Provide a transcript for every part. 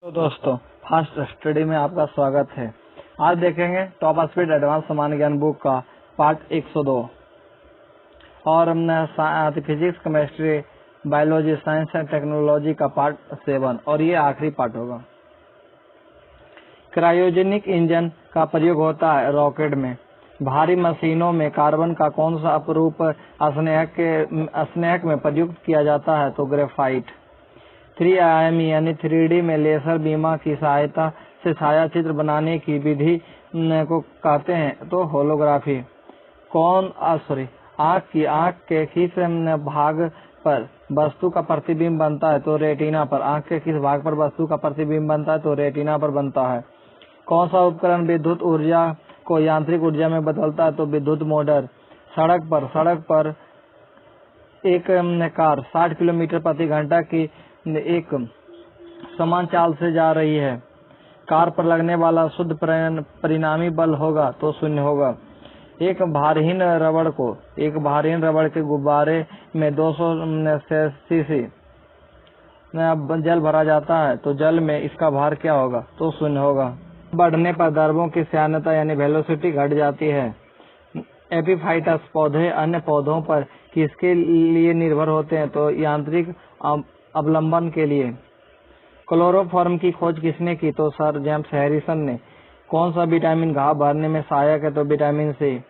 तो दोस्तों, fast study में आपका स्वागत है। आज देखेंगे टॉप स्पीड एडवांस सामान्य ज्ञान बुक का पार्ट 102 और हमने physics, chemistry, biology, science and technology का पार्ट 7 और ये आखिरी पार्ट होगा। क्रायोजेनिक इंजन का प्रयोग होता है रॉकेट में। भारी मशीनों में कार्बन का कौन सा अपरूप स्नेहक में प्रयुक्त किया जाता है? तो ग्रेफाइट। 3 आयामी यानी 3D में लेजर बीमा की सहायता से छायाचित्र बनाने की विधि को कहते हैं तो होलोग्राफी। आँख के किस भाग पर वस्तु का प्रतिबिंब बनता है? तो रेटिना पर। आँख के किस भाग पर वस्तु का प्रतिबिंब बनता है? तो रेटिना पर बनता है। कौन सा उपकरण विद्युत ऊर्जा को यांत्रिक ऊर्जा में बदलता है? तो विद्युत मोटर। सड़क पर एक कार 60 किलोमीटर प्रति घंटा की एक समान चाल से जा रही है। कार पर लगने वाला शुद्ध परिणामी बल होगा तो 0 होगा। एक भारहीन रबड़ के गुब्बारे में 200 सीसी जल भरा जाता है तो जल में इसका भार क्या होगा? तो 0 होगा। बढ़ने पर द्रव्यों की श्यानता यानी वेलोसिटी घट जाती है। एपीफाइटस पौधे अन्य पौधों पर किसके लिए निर्भर होते हैं? तो यांत्रिक अवलंबन के लिए। क्लोरोफॉर्म की खोज किसने की? तो सर जेम्स हैरिसन ने। कौन सा विटामिन घाव भरने में सहायक है? तो विटामिन सी।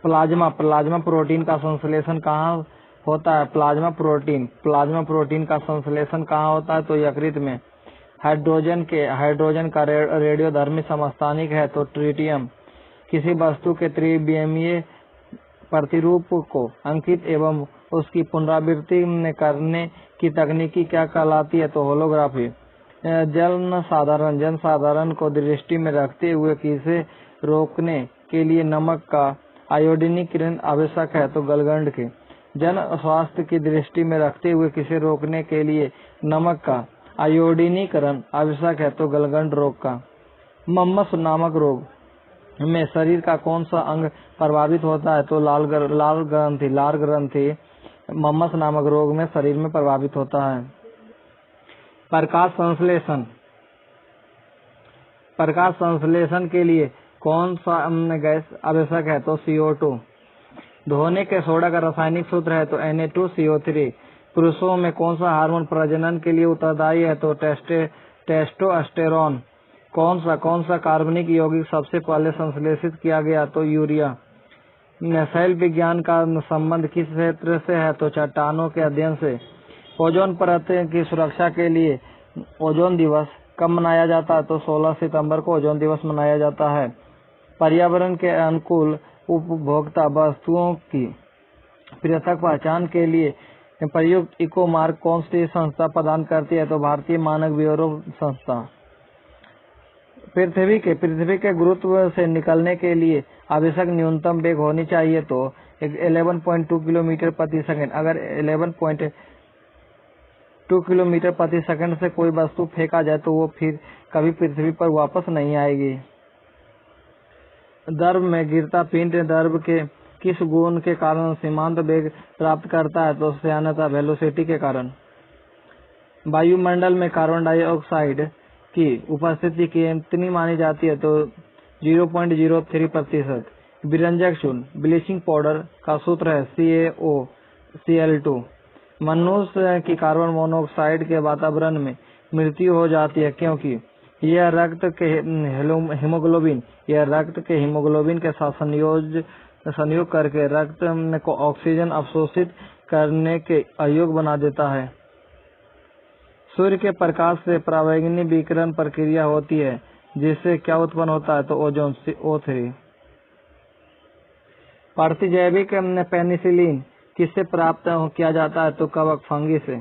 प्लाज्मा प्रोटीन का संश्लेषण कहाँ होता है? प्लाज्मा प्रोटीन का संश्लेषण कहाँ होता है? तो यकृत में। हाइड्रोजन का रेडियोधर्मी समस्थानिक है तो ट्रिटियम। किसी वस्तु के त्रिविमीय प्रतिरूप को अंकित एवं उसकी पुनरावृत्ति करने की तकनीकी क्या कहलाती है? तो होलोग्राफी। जन साधारण को दृष्टि में रखते हुए किसे रोकने के लिए नमक का आयोडीनीकरण आवश्यक है? तो गलगंड के। जन स्वास्थ्य की दृष्टि में रखते हुए किसे रोकने के लिए नमक का आयोडीनीकरण आवश्यक है? तो गलगंड रोग का। मम्मस नामक रोग में शरीर का कौन सा अंग प्रभावित होता है? तो लाल ग्रंथि मम्मस नामक रोग में शरीर में प्रभावित होता है। प्रकाश संश्लेषण के लिए कौन सा गैस आवश्यक है? तो CO2। धोने के सोडा का रासायनिक सूत्र है तो Na2CO3। पुरुषों में कौन सा हार्मोन प्रजनन के लिए उत्तरदायी है? तो टेस्टोस्टेरोन। कौन सा कार्बनिक यौगिक सबसे पहले संश्लेषित किया गया? तो यूरिया। शैल विज्ञान का संबंध किस क्षेत्र से है? तो चट्टानों के अध्ययन से। ओजोन परत की सुरक्षा के लिए ओजोन दिवस कब मनाया जाता है? तो 16 सितंबर को ओजोन दिवस मनाया जाता है। पर्यावरण के अनुकूल उपभोक्ता वस्तुओं की पृथक पहचान के लिए प्रयुक्त इको मार्क कौन सी संस्था प्रदान करती है? तो भारतीय मानक ब्यूरो संस्था। पृथ्वी के गुरुत्व से निकलने के लिए आवश्यक न्यूनतम वेग होनी चाहिए तो 11.2 किलोमीटर प्रति सेकंड। अगर 11.2 किलोमीटर प्रति सेकंड से कोई वस्तु फेंका जाए तो वो फिर कभी पृथ्वी पर वापस नहीं आएगी। द्रव में गिरता पिंड द्रव के किस गुण के कारण सीमांत वेग प्राप्त करता है? तो श्यानता वेलोसिटी के कारण। वायुमंडल में कार्बन डाइऑक्साइड की उपस्थिति कितनी मानी जाती है? तो 0.03%। विरंजक चूर्ण ब्लीचिंग पाउडर का सूत्र है CaOCl2। मनुष्य की कार्बन मोनोऑक्साइड के वातावरण में मृत्यु हो जाती है क्योंकि यह रक्त के हीमोग्लोबिन के साथ संयोग करके रक्त को ऑक्सीजन अवशोषित करने के अयोग्य बना देता है। सूर्य के प्रकाश से परावैंगनी विकिरण प्रक्रिया होती है जिससे क्या उत्पन्न होता है? तो ओजोन O3। प्रतिजैविक पेनिसिलिन किससे प्राप्त किया जाता है? तो कवक फंगी से।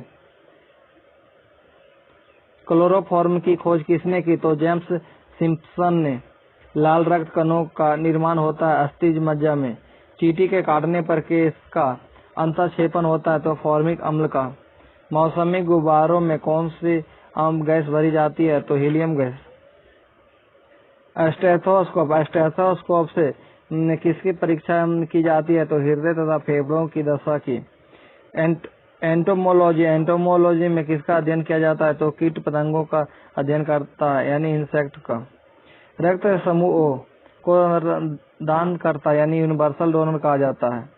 क्लोरोफॉर्म की खोज किसने की? तो जेम्स सिम्पसन ने। लाल रक्त कणों का निर्माण होता है अस्थिज मज्जा में। चींटी के काटने पर किसका अंतःक्षेपण होता है? तो फॉर्मिक अम्ल का। मौसमी गुब्बारों में कौन सी गैस भरी जाती है? तो हीलियम गैस। स्टेथोस्कोप से किसकी परीक्षा की जाती है? तो हृदय तथा फेफड़ों की दशा की। एंटोमोलॉजी, एंटोमोलॉजी में किसका अध्ययन किया जाता है? तो कीट पतंगों का अध्ययन करता है यानी इंसेक्ट का। रक्त समूह ओ को दान करता यानी यूनिवर्सल डोनर कहा जाता है।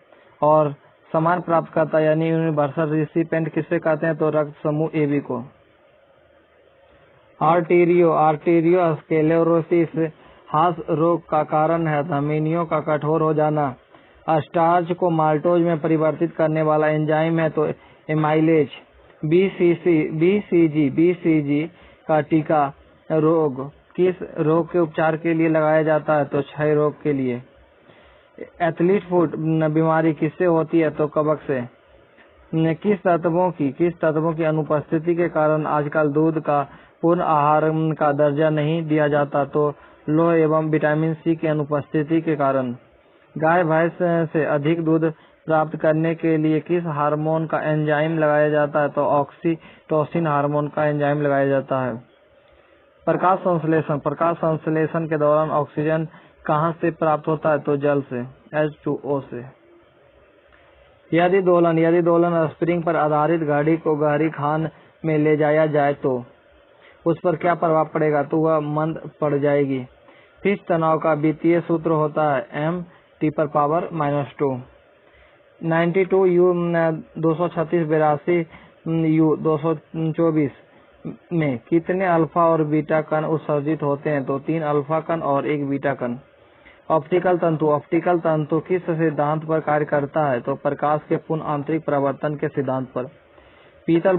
और समान प्राप्त करता यानी यूनिवर्सल रिसिपेंट किससे कहते हैं? तो रक्त समूह एबी को। आर्टेरियोस्क्लेरोसिस हार्ट रोग का कारण है। धमनियों का कठोर हो जाना। स्टार्च को माल्टोज में परिवर्तित करने वाला एंजाइम है तो एमाइलेज। बीसीजी का टीका किस रोग के उपचार के लिए लगाया जाता है? तो क्षय रोग के लिए। एथलीट फुट बीमारी किससे होती है? तो कवक से। किस तत्वों की अनुपस्थिति के कारण आजकल दूध का पूर्ण आहार का दर्जा नहीं दिया जाता? तो लौह एवं विटामिन सी की अनुपस्थिति के कारण। गाय भैंस से अधिक दूध प्राप्त करने के लिए किस हार्मोन का एंजाइम लगाया जाता है? तो ऑक्सीटोसिन हार्मोन का एंजाइम लगाया जाता है। प्रकाश संश्लेषण के दौरान ऑक्सीजन कहाँ से प्राप्त होता है? तो जल से, H2O से। यदि दोलन स्प्रिंग पर आधारित घड़ी को गहरी खान में ले जाया जाए तो उस पर क्या प्रभाव पड़ेगा? तो वह मंद पड़ जाएगी। किस तनाव का वित्तीय सूत्र होता है? M(T)⁻²। 92U 236 U 224 में कितने अल्फा और बीटा कण उत्सर्जित होते हैं? तो 3 अल्फा कण और 1 बीटा कण। ऑप्टिकल तंतु किस सिद्धांत पर कार्य करता है? तो प्रकाश के पूर्ण आंतरिक परावर्तन के सिद्धांत पर। पीतल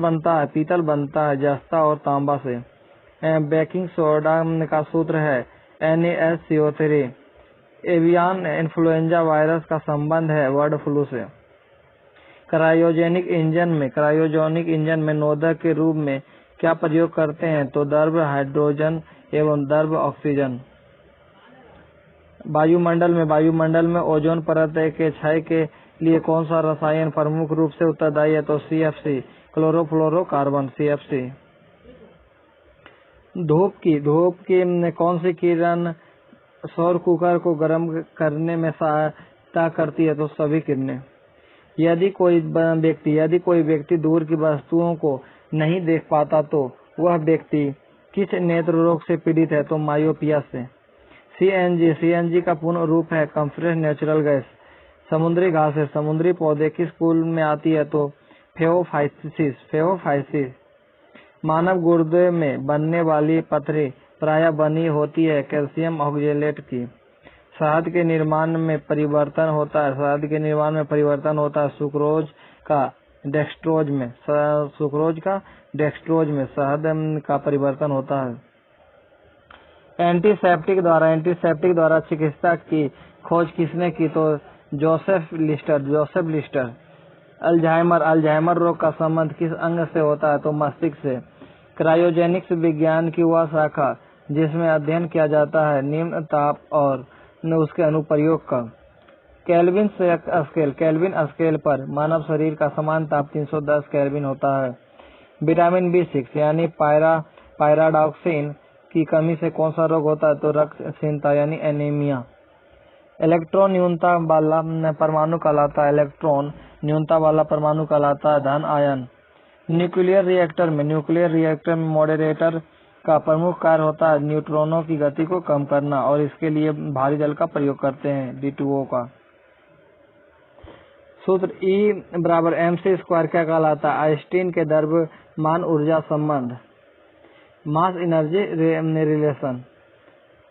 बनता है जस्ता और तांबा से। बेकिंग सोडा का सूत्र है NaSCO3। एवियन इन्फ्लुएंजा वायरस का संबंध है बर्ड फ्लू से। क्रायोजेनिक इंजन में नोदक के रूप में क्या प्रयोग करते हैं? तो द्रव हाइड्रोजन एवं द्रव ऑक्सीजन। वायुमंडल में ओजोन परत के क्षय के लिए कौन सा रसायन प्रमुख रूप से उत्तरदायी है? तो CFC क्लोरोफ्लोरोकार्बन CFC। धूप की कौन सी किरण सौर कुकर को गर्म करने में सहायता करती है? तो सभी किरणें। यदि कोई व्यक्ति दूर की वस्तुओं को नहीं देख पाता तो वह व्यक्ति किस नेत्र रोग से पीड़ित है? तो मायोपिया से। CNG का पूर्ण रूप है कंप्रेस्ड नेचुरल गैस। समुद्री घासें समुद्री पौधे किस कुल में आती है? तो फेओफाइसिस। मानव गुर्दे में बनने वाली पथरी प्रायः बनी होती है कैल्शियम ऑक्जेलेट की। शहद के निर्माण में परिवर्तन होता है सुक्रोज का डेक्सट्रोज में शहद का परिवर्तन होता है। एंटीसेप्टिक द्वारा चिकित्सा की खोज किसने की? तो जोसेफ लिस्टर। अल्जाइमर रोग का संबंध किस अंग से होता है? तो मस्तिष्क से। क्रायोजेनिक्स विज्ञान की वह शाखा जिसमें अध्ययन किया जाता है निम्न ताप और उसके अनुप्रयोग का। केल्विन स्केल पर मानव शरीर का समान ताप 310 केल्विन होता है। विटामिन B6 यानी पायराडॉक्सिन की कमी से कौन सा रोग होता है? तो रक्तहीनता यानी एनीमिया। इलेक्ट्रॉन न्यूनता वाला परमाणु कहलाता है धन आयन। न्यूक्लियर रिएक्टर में मॉडरेटर का प्रमुख कार्य होता है न्यूट्रॉनों की गति को कम करना और इसके लिए भारी जल का प्रयोग करते हैं D2O का। सूत्र E=mc² क्या कहलाता है? आइंस्टीन के द्रव्यमान ऊर्जा संबंध। Mass energy relation.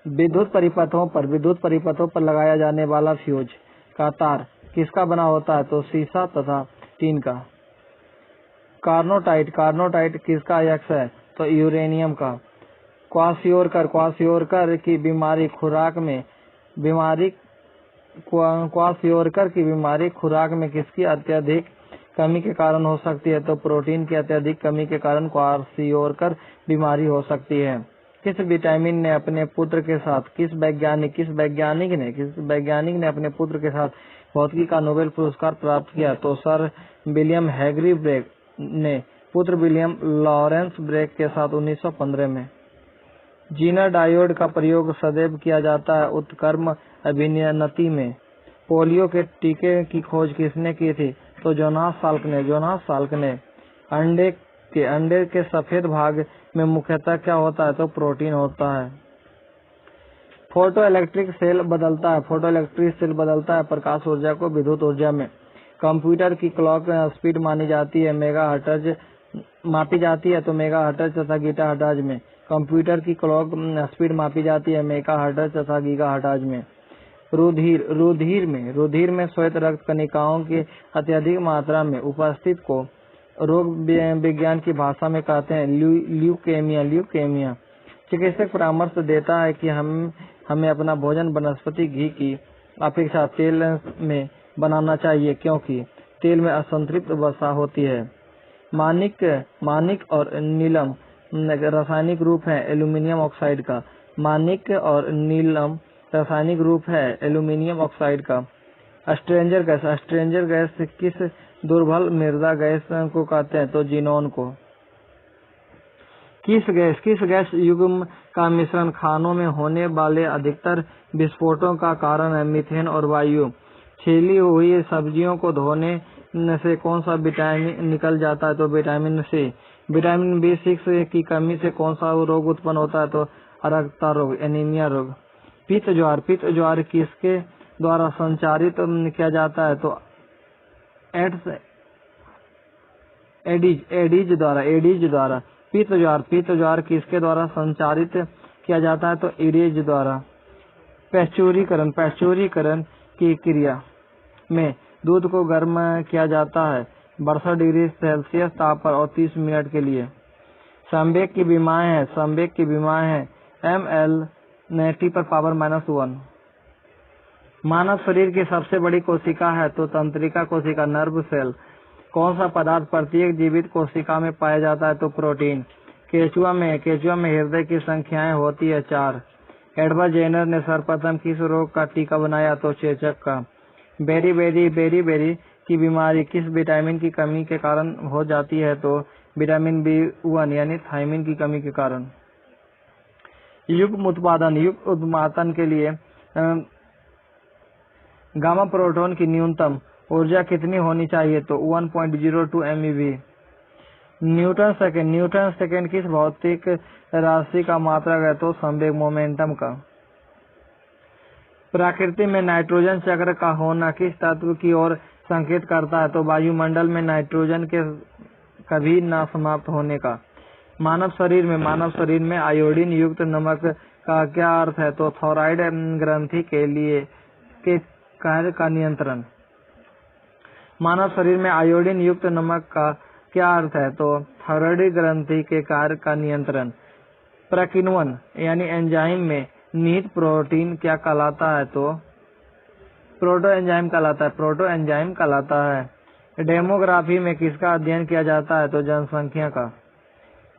विद्युत परिपथों पर लगाया जाने वाला फ्यूज का तार किसका बना होता है? तो सीसा तथा टीन का। कार्नोटाइट किसका अयस्क है? तो यूरेनियम का। क्वासियोरकर की बीमारी खुराक में किसकी अत्यधिक कमी के कारण हो सकती है? तो प्रोटीन की अत्यधिक कमी के कारण क्वासियोरकर बीमारी हो सकती है। किस वैज्ञानिक ने अपने पुत्र के साथ भौतिकी का नोबेल पुरस्कार प्राप्त किया? तो सर विलियम हेनरी ब्रेक ने पुत्र विलियम लॉरेंस ब्रेक के साथ 1915 में। जीनर डायोड का प्रयोग सदैव किया जाता है उत्क्रम अभिनति में। पोलियो के टीके की खोज किसने की थी? तो जोनास साल्कने। अंडे के सफेद भाग में मुख्यतः क्या होता है? तो प्रोटीन होता है। फोटो इलेक्ट्रिक सेल बदलता है प्रकाश ऊर्जा को विद्युत ऊर्जा में। कंप्यूटर की क्लॉक स्पीड मापी जाती है तो मेगाहर्ट्ज तथा गीगाहर्ट्ज में। कंप्यूटर की क्लॉक स्पीड मापी जाती है मेगाहर्ट्ज तथा गीगाहर्ट्ज में। रुधिर में श्वेत रक्त कणिकाओं की अत्यधिक मात्रा में उपस्थित को रोग विज्ञान की भाषा में कहते हैं ल्यूकेमिया। चिकित्सक परामर्श देता है कि हमें अपना भोजन वनस्पति घी की अपेक्षा तेल में बनाना चाहिए, क्योंकि तेल में असंतृप्त वसा होती है। मानिक और नीलम रासायनिक रूप है एल्यूमिनियम ऑक्साइड का। मानिक और नीलम रासायनिक रूप है एल्यूमिनियम ऑक्साइड का। स्ट्रेंजर गैस किस दुर्बल मृदा गैस को कहते हैं? तो जीनोन को। किस गैस युग्म का मिश्रण खानों में होने वाले अधिकतर विस्फोटों का कारण है? मीथेन और वायु। छीली हुई सब्जियों को धोने से कौन सा विटामिन निकल जाता है? तो विटामिन सी। विटामिन B6 की कमी से कौन सा रोग उत्पन्न होता है? तो अरक्तता रोग, एनीमिया रोग। पित्त ज्वार किसके द्वारा संचारित किया जाता है? तो एडीज द्वारा। पित्त ज्वार किसके द्वारा संचारित किया जाता है? तो एडीज द्वारा। पैस्चुरीकरण की क्रिया में दूध को गर्म किया जाता है 62 डिग्री सेल्सियस ताप पर और 30 मिनट के लिए। संवेग की विमाएं हैं ml/10⁻⁻1। मानव शरीर की सबसे बड़ी कोशिका है? तो तंत्रिका कोशिका, नर्व सेल। कौन सा पदार्थ प्रत्येक जीवित कोशिका में पाया जाता है? तो प्रोटीन। केचुआ में हृदय की संख्याएं होती है 4। एडवर्ड जेनर ने सर्वप्रथम किस रोग का टीका बनाया? तो चेचक का। बेरी की बीमारी किस विटामिन की कमी के कारण हो जाती है? तो विटामिन B1 यानी थायमिन की कमी के कारण। युग्म उत्पादन के लिए गामा प्रोटॉन की न्यूनतम ऊर्जा कितनी होनी चाहिए? तो 1.02 MeV। न्यूटन सेकेंड किस भौतिक राशि का मात्रक है? तो संवेग मोमेंटम का। प्रकृति में नाइट्रोजन चक्र का होना किस तत्व की ओर संकेत करता है? तो वायुमंडल में नाइट्रोजन के कभी न समाप्त होने का। मानव शरीर में आयोडीन युक्त नमक का क्या अर्थ है? तो थायराइड ग्रंथि के कार्य का नियंत्रण। मानव शरीर में आयोडीन युक्त नमक का क्या अर्थ है? तो थायराइड ग्रंथि के कार्य का नियंत्रण। प्रकीर्णन यानी एंजाइम में निहित प्रोटीन क्या कहलाता है? तो प्रोटो एंजाइम कहलाता है। डेमोग्राफी में किसका अध्ययन किया जाता है? तो जनसंख्या का।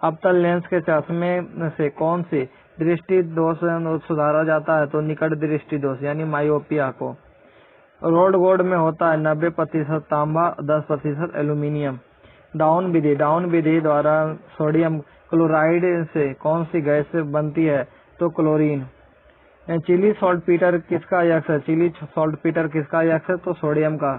अवतल लेंस के चश्मे से कौन सी दृष्टि दोष सुधारा जाता है? तो निकट दृष्टि दोष यानी मायोपिया को। रोड गोल्ड में होता है 90% तांबा, 10% एल्यूमिनियम। डाउन विधि द्वारा सोडियम क्लोराइड से कौन सी गैस बनती है? तो क्लोरीन। चिली सॉल्टपीटर किसका यक्ष है? तो सोडियम का।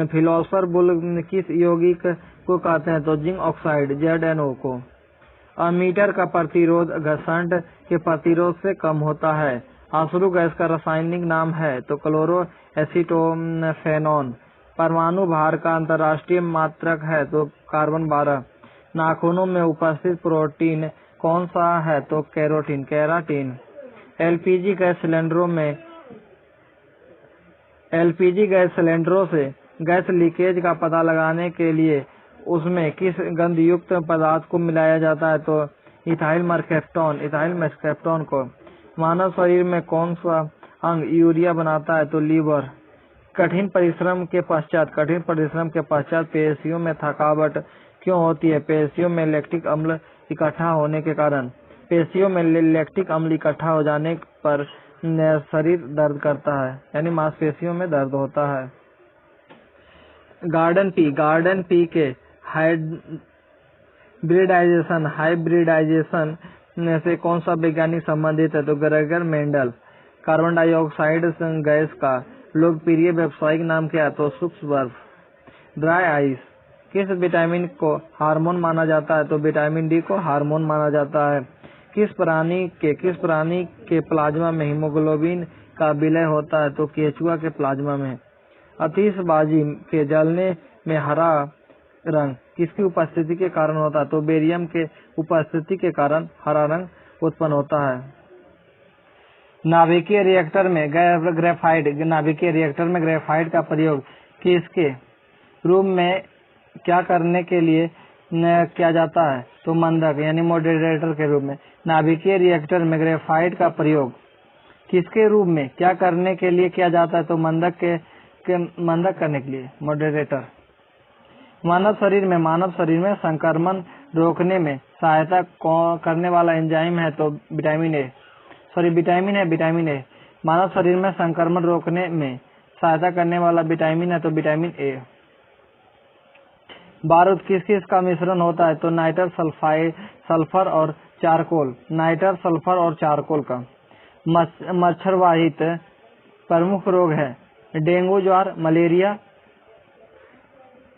फिलोसफर बुल किस यौगिक को कहते हैं? तो जिंक ऑक्साइड, ZnO को। अमीटर का प्रतिरोध घर्षण के प्रतिरोध से कम होता है। अश्रु गैस का रासायनिक नाम है? तो क्लोरो एसीटोफेनॉन। परमाणु भार का अंतर्राष्ट्रीय मात्रक है? तो कार्बन 12। नाखूनों में उपस्थित प्रोटीन कौन सा है? तो केराटिन। एलपीजी गैस सिलेंडरों से गैस लीकेज का पता लगाने के लिए उसमें किस गंधयुक्त पदार्थ को मिलाया जाता है? तो इथाइल मर्कैप्टोन को। मानव शरीर में कौन सा अंग यूरिया बनाता है? तो लीवर। कठिन परिश्रम के पश्चात पेशियों में थकावट क्यों होती है? पेशियों में लैक्टिक अम्ल इकट्ठा होने के कारण। पेशियों में लैक्टिक अम्ल इकट्ठा हो जाने पर शरीर दर्द करता है यानी मांसपेशियों में दर्द होता है। गार्डन पी के हाइब्रिडाइजेशन से कौन सा वैज्ञानिक संबंधित है? तो Gregor Mendel. Carbon dioxide gas का लोकप्रिय व्यावसायिक नाम क्या है? तो सूक्ष्म बर्फ। Dry ice. किस विटामिन को हार्मोन माना जाता है? तो विटामिन डी को हार्मोन माना जाता है। किस प्राणी के प्लाज्मा में हीमोग्लोबिन का विलय होता है? तो केचुआ के प्लाज्मा में। आतिशबाजी के जलने में हरा रंग किसकी उपस्थिति के कारण होता है? तो बेरियम के उपस्थिति के कारण हरा रंग उत्पन्न होता है। नाभिकीय रिएक्टर में ग्रेफाइट का प्रयोग किसके रूप में क्या करने के लिए किया जाता है? तो मंदक यानी मॉडरेटर के रूप में। नाभिकीय रिएक्टर में ग्रेफाइट का प्रयोग किसके रूप में क्या करने के लिए किया जाता है? तो मंदक करने के लिए, मॉडरेटर। मानव शरीर में संक्रमण रोकने में सहायता करने वाला एंजाइम है? तो विटामिन ए। मानव शरीर में संक्रमण रोकने में सहायता करने वाला विटामिन है? तो विटामिन ए। बारूद किस का मिश्रण होता है? तो नाइट्रस सल्फर और चारकोल। का। मच्छरवाहित प्रमुख रोग है? डेंगू, ज्वार, मलेरिया,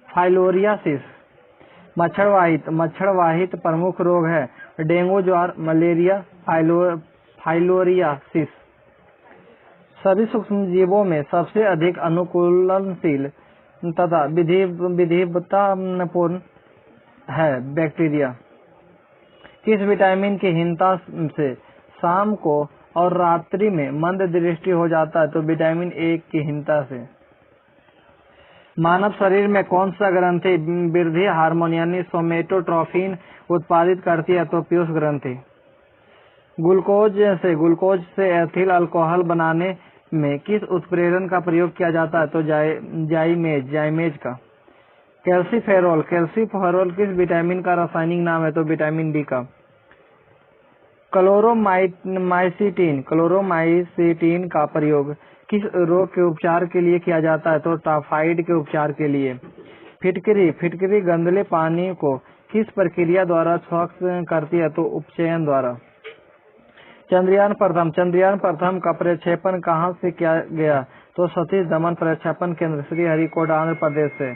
फाइलोरियासिस। मच्छरवाहित प्रमुख रोग है? डेंगू, ज्वार, मलेरिया, फाइलोरियासिस। सभी सूक्ष्म जीवों में सबसे अधिक अनुकूलनशील तथा विविधतापूर्ण है बैक्टीरिया। किस विटामिन की हीनता से शाम को और रात्रि में मंद दृष्टि हो जाता है? तो विटामिन ए की हीनता से। मानव शरीर में कौन सा ग्रंथि वृद्धि हार्मोन यानी सोमेटोट्रोफिन उत्पादित करती है? तो पीयूष ग्रंथि। ग्लूकोज से एथिल अल्कोहल बनाने में किस उत्प्रेरक का प्रयोग किया जाता है? तो जाइमेज का। कैल्सीफेरॉल किस विटामिन का रासायनिक नाम है? तो विटामिन डी का। क्लोरोमाइसिटिन का प्रयोग किस रोग के उपचार के लिए किया जाता है? तो टाइफाइड के उपचार के लिए। फिटकरी गंदले पानी को किस प्रक्रिया द्वारा स्वच्छ करती है? तो उपचयन द्वारा। चंद्रयान प्रथम का प्रक्षेपण कहाँ से किया गया? तो सतीश धवन प्रक्षेपण केंद्र, श्रीहरिकोटा, आंध्र प्रदेश से।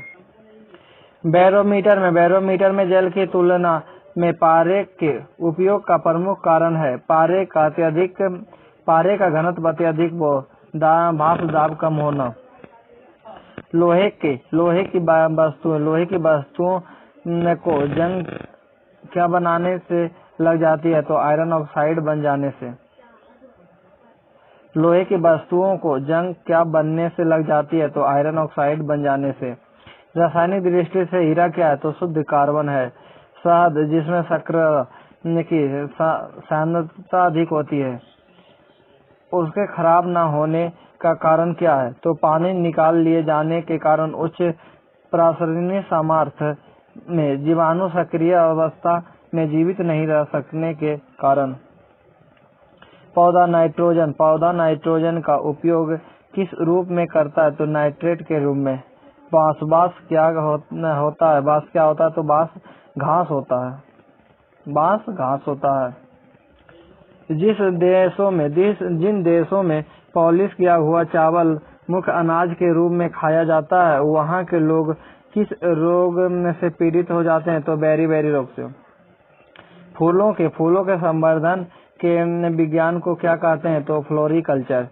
बैरोमीटर में जल की तुलना में पारे के उपयोग का प्रमुख कारण है? पारे का घनत्व अत्यधिक भाप दाब कम होना। लोहे की वस्तुओं को जंग क्या बनाने से लग जाती है? तो आयरन ऑक्साइड बन जाने से। लोहे की वस्तुओं को जंग क्या बनने से लग जाती है? तो आयरन ऑक्साइड बन जाने से। रासायनिक दृष्टि से हीरा क्या है? तो शुद्ध कार्बन है। शहद जिसमें शक्कर की सांद्रता अधिक होती है, उसके खराब न होने का कारण क्या है? तो पानी निकाल लिए जाने के कारण उच्च प्रसारणीय सामर्थ्य में जीवाणु सक्रिय अवस्था में जीवित नहीं रह सकने के कारण। पौधा नाइट्रोजन का उपयोग किस रूप में करता है? तो नाइट्रेट के रूप में। बांस क्या होता है? तो बांस घास होता है। जिन देशों में पॉलिश किया हुआ चावल मुख्य अनाज के रूप में खाया जाता है, वहाँ के लोग किस रोग से पीड़ित हो जाते हैं? तो बेरी रोग से। फूलों के संवर्धन के विज्ञान को क्या कहते हैं? तो फ्लोरिकल्चर।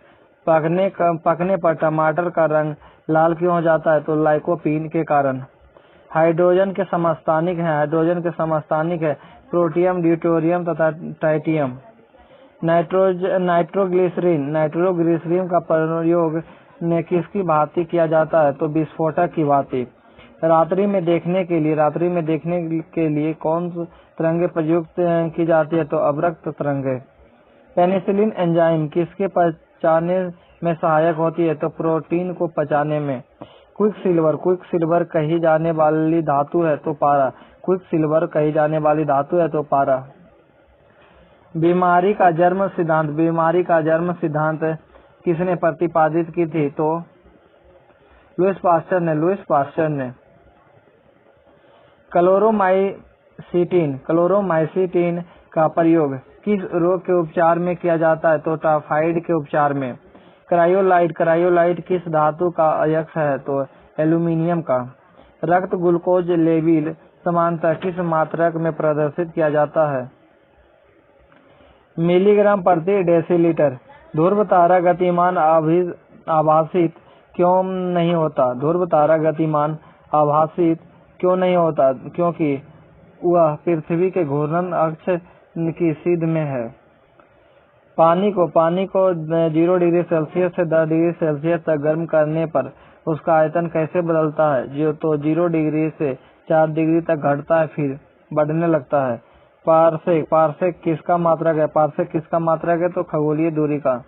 पकने पर टमाटर का रंग लाल क्यों हो जाता है? तो लाइकोपीन के कारण। हाइड्रोजन के समस्थानिक है प्रोटियम, ड्यूटेरियम तथा ट्राइटियम। नाइट्रोग्लिसरीन का प्रयोग किसकी भांति किया जाता है? तो विस्फोटक की भांति। रात्रि में देखने के लिए कौन तरंगे प्रयुक्त की जाती है? तो अवरक्त तरंगे। पेनिसिलिन एंजाइम किसके पचाने में सहायक होती है? तो प्रोटीन को पचाने में। क्विकसिल्वर कही जाने वाली धातु है? तो पारा। बीमारी का जन्म सिद्धांत किसने प्रतिपादित की थी? तो लुईस पास्चर ने। क्लोरोमाइसिटिन का प्रयोग किस रोग के उपचार में किया जाता है? तो टाइफाइड के उपचार में। क्रायोलाइट किस धातु का अयस्क है? तो एल्यूमीनियम का। रक्त ग्लूकोज लेवल समानतः किस मात्रक में प्रदर्शित किया जाता है? मिलीग्राम प्रति डेसीलीटर। ध्रुव तारा गतिमान आभासित क्यों नहीं होता? ध्रुव तारा गतिमान आभासित क्यों नहीं होता? क्योंकि वह पृथ्वी के घूर्णन अक्ष की सीध में है। पानी को 0 डिग्री सेल्सियस से 10 डिग्री सेल्सियस तक गर्म करने पर उसका आयतन कैसे बदलता है? तो 0 डिग्री से 4 डिग्री तक घटता है, फिर बढ़ने लगता है। पारसेक किसका मात्रक है? पारसेक किसका मात्रक है? तो खगोलीय दूरी का।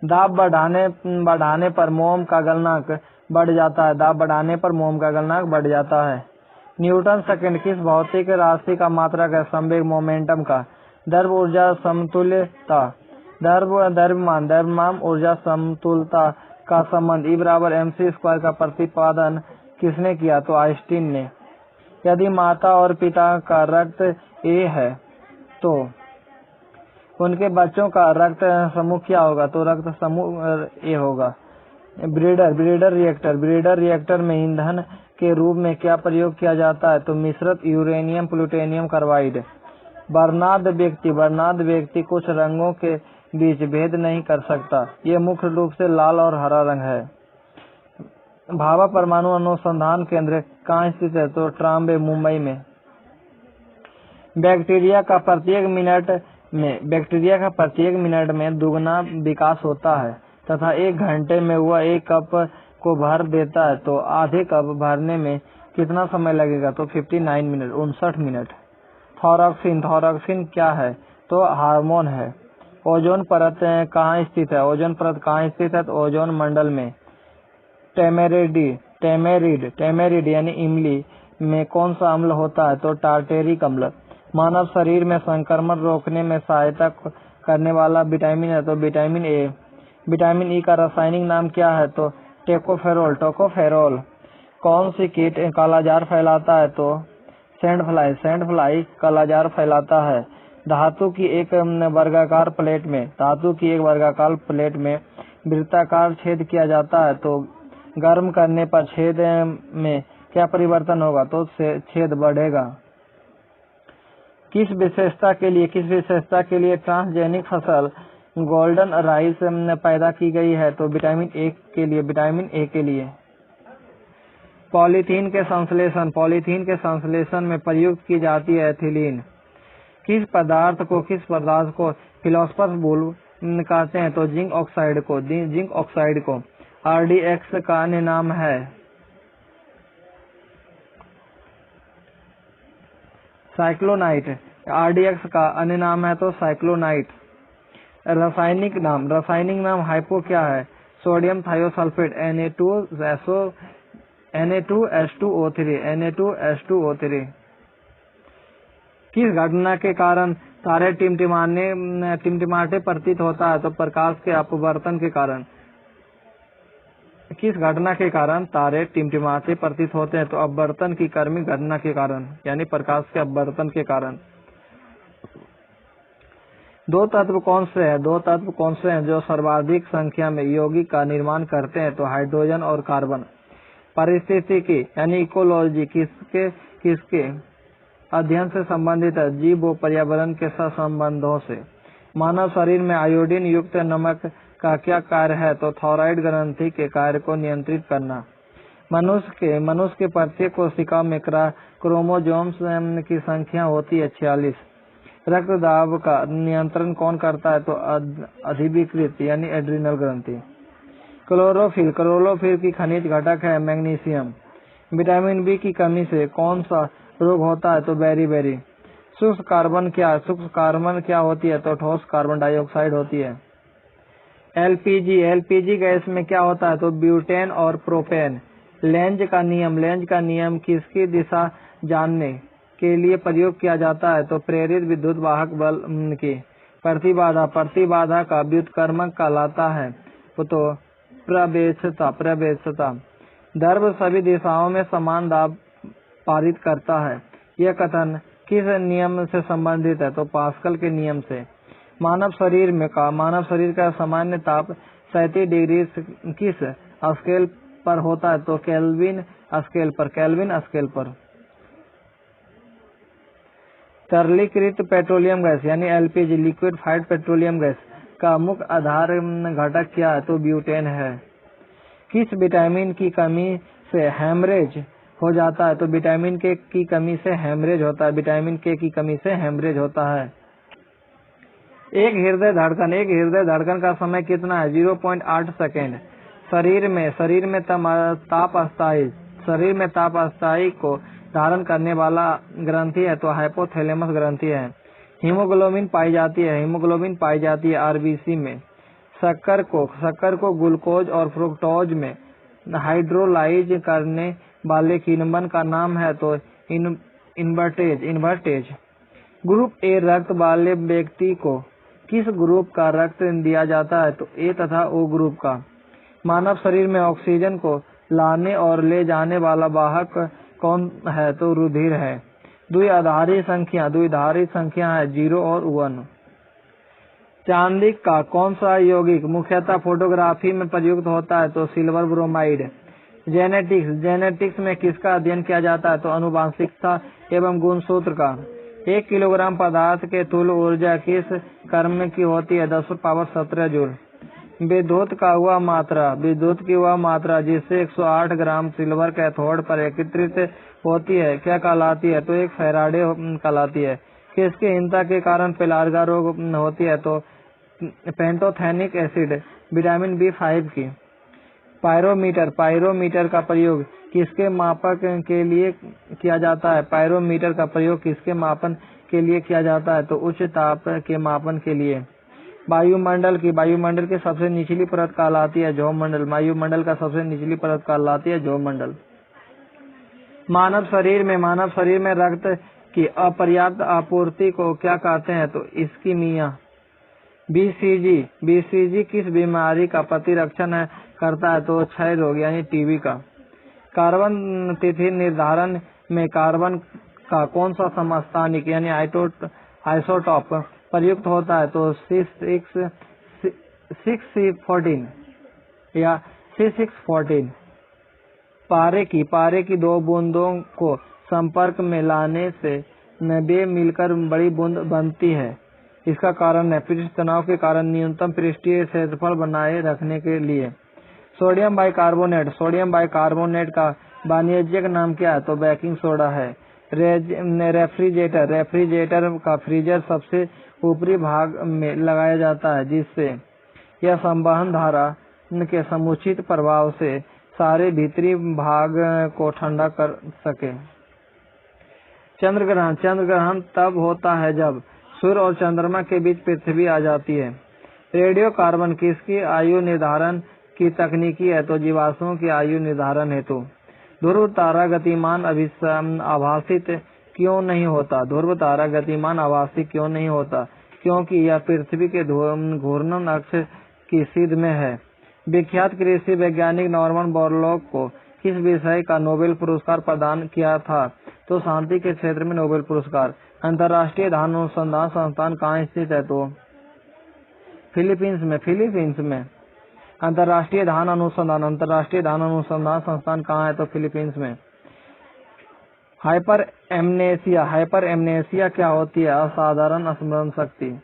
दाब बढ़ाने पर मोम का गलनांक बढ़ जाता है। दाब बढ़ाने पर मोम का गलनांक बढ़ जाता है। न्यूटन सेकंड किस भौतिक राशि का मात्रक है? संवेग मोमेंटम का। द्रव ऊर्जा समतुल्यता। द्रव्यमान ऊर्जा समतुल्यता का संबंध E=mc² का प्रतिपादन किसने किया? तो आइंस्टीन ने। यदि माता और पिता का रक्त ए है तो उनके बच्चों का रक्त समूह क्या होगा? तो रक्त समूह ए होगा। ब्रीडर रिएक्टर में ईंधन के रूप में क्या प्रयोग किया जाता है? तो मिश्रित यूरेनियम प्लूटोनियम कार्बाइड। बर्नार्ड व्यक्ति कुछ रंगों के बीच भेद नहीं कर सकता। ये मुख्य रूप से लाल और हरा रंग है। भाभा परमाणु अनुसंधान केंद्र कहाँ स्थित है? तो ट्राम्बे, मुंबई में। बैक्टीरिया का प्रत्येक मिनट में दुगना विकास होता है तथा 1 घंटे में वह 1 कप को भर देता है। तो आधे कप भरने में कितना समय लगेगा? तो 59 मिनट। थॉरक्सिन क्या है? तो हार्मोन है। ओजोन परत कहाँ स्थित है? ओजोन परत कहाँ स्थित है? तो ओजोन मंडल में। टेमेरिड यानी इमली में कौन सा अम्ल होता है? तो टार्टेरिक अम्ल। मानव शरीर में संक्रमण रोकने में सहायता करने वाला विटामिन है? तो विटामिन ए। विटामिन ई का रासायनिक नाम क्या है? तो टोकोफेरोल। कौन सी कीट कालाजार फैलाता है? तो सैंड फ्लाई कालाजार फैलाता है। धातु की एक वर्गाकार प्लेट में वृत्ताकार छेद किया जाता है तो गर्म करने पर छेद में क्या परिवर्तन होगा? तो छेद बढ़ेगा। किस विशेषता के लिए ट्रांसजेनिक फसल गोल्डन राइस पैदा की गई है? तो विटामिन ए के लिए। पॉलीथीन के संश्लेषण में प्रयुक्त की जाती है एथिलीन। किस पदार्थ को फिलोसफर्स बुल कहते हैं? तो जिंक ऑक्साइड को। RDX का अन्य नाम है? साइक्लोनाइट। RDX का अन्य नाम है तो साइक्लोनाइट। रासायनिक नाम हाइपो क्या है? Sodium thiosulphate Na2H2O3। किस घटना के कारण तारे टिमटिमाते प्रतीत होता है? तो प्रकाश के अपवर्तन के कारण। किस घटना के कारण तारे टिमटिमाते प्रतीत होते हैं? तो अपवर्तन की क्रमिक घटना के कारण, यानी प्रकाश के अपवर्तन के कारण। दो तत्व कौन से हैं जो सर्वाधिक संख्या में यौगिक का निर्माण करते हैं? तो हाइड्रोजन और कार्बन। पारिस्थितिकी यानी इकोलॉजी किसके अध्ययन से संबंधित है? जीव व पर्यावरण के सहसंबंधों से। मानव शरीर में आयोडीन युक्त नमक का क्या कार्य है? तो थायराइड ग्रंथि के कार्य को नियंत्रित करना। मनुष्य के प्रत्येक कोशिका में क्रोमोसोम्स की संख्या होती है 46। रक्तदाब का नियंत्रण कौन करता है? तो अधिविकृत यानी एड्रिनल ग्रंथि। क्लोरोफिल की खनिज घटक है मैग्नीशियम। विटामिन बी की कमी से कौन सा रोग होता है? तो बेरी। शुष्क कार्बन क्या होती है? तो ठोस कार्बन डाइऑक्साइड होती है। एलपीजी गैस में क्या होता है? तो ब्यूटेन और प्रोपेन। लेंज का नियम किसकी दिशा जानने के लिए प्रयोग किया जाता है? तो प्रेरित विद्युत वाहक बल की। प्रतिबाधा का व्युत्क्रमक कहलाता है तो प्रवेशता। द्रव सभी दिशाओं में समान दाब पारित करता है। यह कथन किस नियम से संबंधित है? तो पास्कल के नियम से। मानव शरीर का सामान्य ताप 37 डिग्री किस स्केल पर होता है? तो केल्विन स्केल पर। तरलीकृत पेट्रोलियम गैस यानी एलपीजी लिक्विफाइड पेट्रोलियम गैस का मुख्य आधार घटक क्या है? तो ब्यूटेन है। किस विटामिन की कमी से हेमरेज हो जाता है? तो विटामिन के की कमी से हेमरेज होता है। विटामिन के की कमी से हेमरेज होता है। एक हृदय धड़कन का समय कितना है? 0.8 सेकेंड। शरीर में ताप अस्थायी को धारण करने वाला ग्रंथि है? तो हाइपोथैलेमस ग्रंथि है। हीमोग्लोबिन पाई जाती है आरबीसी में। शक्कर को ग्लूकोज और फ्रुक्टोज में हाइड्रोलाइज करने वाले किण्वन का नाम है? तो इन्वर्टेज। ग्रुप ए रक्त वाले व्यक्ति को किस ग्रुप का रक्त दिया जाता है? तो ए तथा ओ ग्रुप का। मानव शरीर में ऑक्सीजन को लाने और ले जाने वाला वाहक कौन है? तो रुधिर है। द्विआधारी संख्या है 0 और 1। चांदी का कौन सा यौगिक मुख्यतः फोटोग्राफी में प्रयुक्त होता है? तो सिल्वर ब्रोमाइड। जेनेटिक्स में किसका अध्ययन किया जाता है? तो आनुवंशिकता एवं गुणसूत्र का। 1 किलोग्राम पदार्थ के तुल्य ऊर्जा किस क्रम की होती है? 10⁻17 जूल। विद्युत की वह मात्रा जिससे 108 ग्राम सिल्वर कैथोड पर एकत्रित होती है क्या कहलाती है? तो एक फैराडे कहलाती है। किसकी हीनता के कारण पेलार्गा रोग होती है? तो पेंटोथेनिक एसिड विटामिन B5 की। पायरोमीटर का प्रयोग किसके मापक के लिए किया जाता है? पायरोमीटर का प्रयोग किसके मापन के लिए किया जाता है? तो उच्च ताप के मापन के लिए। वायुमंडल की सबसे निचली परत कहलाती है झोमंडल। वायुमंडल का सबसे निचली परत कहलाती है झोमंडल। मानव शरीर में रक्त की अपर्याप्त आपूर्ति को क्या कहते हैं? तो इस्कीमिया। बीसीजी किस बीमारी का प्रतिरक्षण करता है? तो क्षय रोग यानी टीबी का। कार्बन तिथि निर्धारण में कार्बन का कौन सा समस्थानिक यानी आइसोटॉप प्रयुक्त होता है? तो 614 या 6614। पारे की 2 बूंदों को संपर्क में लाने से वे मिलकर बड़ी बूंद बनती है। इसका कारण है पृष्ठ तनाव के कारण न्यूनतम पृष्ठीय क्षेत्रफल बनाए रखने के लिए। सोडियम बाइकार्बोनेट का वाणिज्यिक नाम क्या है? तो बेकिंग सोडा है। रेफ्रिजरेटर का फ्रीजर सबसे ऊपरी भाग में लगाया जाता है जिससे यह संवहन धारा के समुचित प्रभाव से सारे भीतरी भाग को ठंडा कर सके। चंद्रग्रहण तब होता है जब सूर्य और चंद्रमा के बीच पृथ्वी आ जाती है। रेडियो कार्बन किसकी आयु निर्धारण की तकनीकी है? तो जीवाश्मों की आयु निर्धारण हेतु। ध्रुव तारा गतिमान आभासित क्यों नहीं होता? क्योंकि यह पृथ्वी के घूर्णन अक्ष की सीध में है। विख्यात कृषि वैज्ञानिक नॉर्मन बोरलॉग को किस विषय का नोबेल पुरस्कार प्रदान किया था? तो शांति के क्षेत्र में नोबेल पुरस्कार। अंतर्राष्ट्रीय धान अनुसंधान संस्थान कहाँ स्थित है? तो फिलीपींस में। अंतर्राष्ट्रीय धान अनुसंधान संस्थान कहाँ है? तो फिलीपींस में। हाइपर एमनेसिया क्या होती है? असाधारण स्मरण शक्ति।